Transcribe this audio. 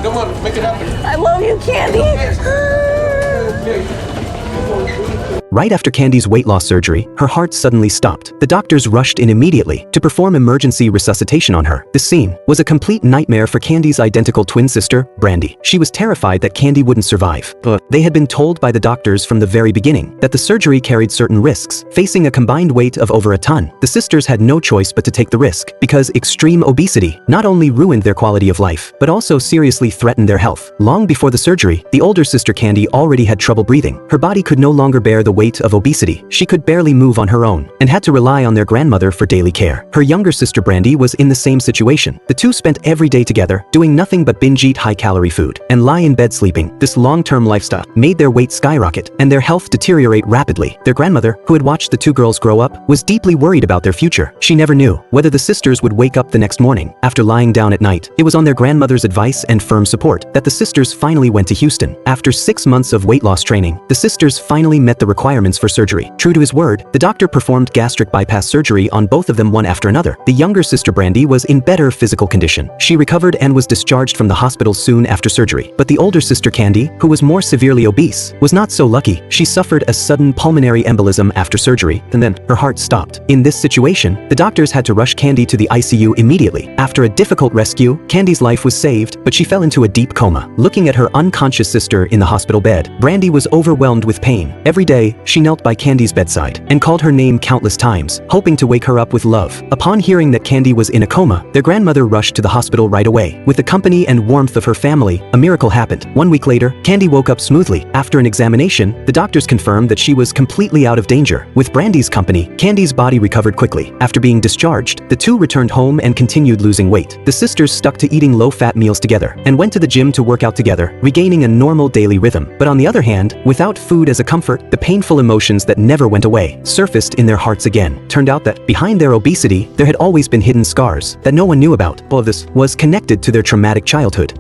Come on, make it happen. I love you, Candy. Right after Candy's weight loss surgery, her heart suddenly stopped. The doctors rushed in immediately to perform emergency resuscitation on her. This scene was a complete nightmare for Candy's identical twin sister, Brandy. She was terrified that Candy wouldn't survive. They had been told by the doctors from the very beginning that the surgery carried certain risks. Facing a combined weight of over a ton, the sisters had no choice but to take the risk, because extreme obesity not only ruined their quality of life, but also seriously threatened their health. Long before the surgery, the older sister Candy already had trouble breathing. Her body could no longer bear the weight of obesity. She could barely move on her own and had to rely on their grandmother for daily care. Her younger sister Brandy was in the same situation. The two spent every day together, doing nothing but binge-eat high-calorie food and lie in bed sleeping. This long-term lifestyle made their weight skyrocket and their health deteriorate rapidly. Their grandmother, who had watched the two girls grow up, was deeply worried about their future. She never knew whether the sisters would wake up the next morning after lying down at night. It was on their grandmother's advice and firm support that the sisters finally went to Houston. After 6 months of weight loss training, the sisters finally met the requirements for surgery. True to his word, the doctor performed gastric bypass surgery on both of them one after another. The younger sister Brandy was in better physical condition. She recovered and was discharged from the hospital soon after surgery. But the older sister Candy, who was more severely obese, was not so lucky. She suffered a sudden pulmonary embolism after surgery, and then her heart stopped. In this situation, the doctors had to rush Candy to the ICU immediately. After a difficult rescue, Candy's life was saved, but she fell into a deep coma. Looking at her unconscious sister in the hospital bed, Brandy was overwhelmed with pain. Every day, she knelt by Candy's bedside and called her name countless times, hoping to wake her up with love. Upon hearing that Candy was in a coma, their grandmother rushed to the hospital right away. With the company and warmth of her family, a miracle happened. 1 week later, Candy woke up smoothly. After an examination, the doctors confirmed that she was completely out of danger. With Brandy's company, Candy's body recovered quickly. After being discharged, the two returned home and continued losing weight. The sisters stuck to eating low-fat meals together and went to the gym to work out together, regaining a normal daily rhythm. But on the other hand, without food as a comfort, the painful emotions that never went away surfaced in their hearts again. Turned out that behind their obesity, there had always been hidden scars that no one knew about. All of this was connected to their traumatic childhood.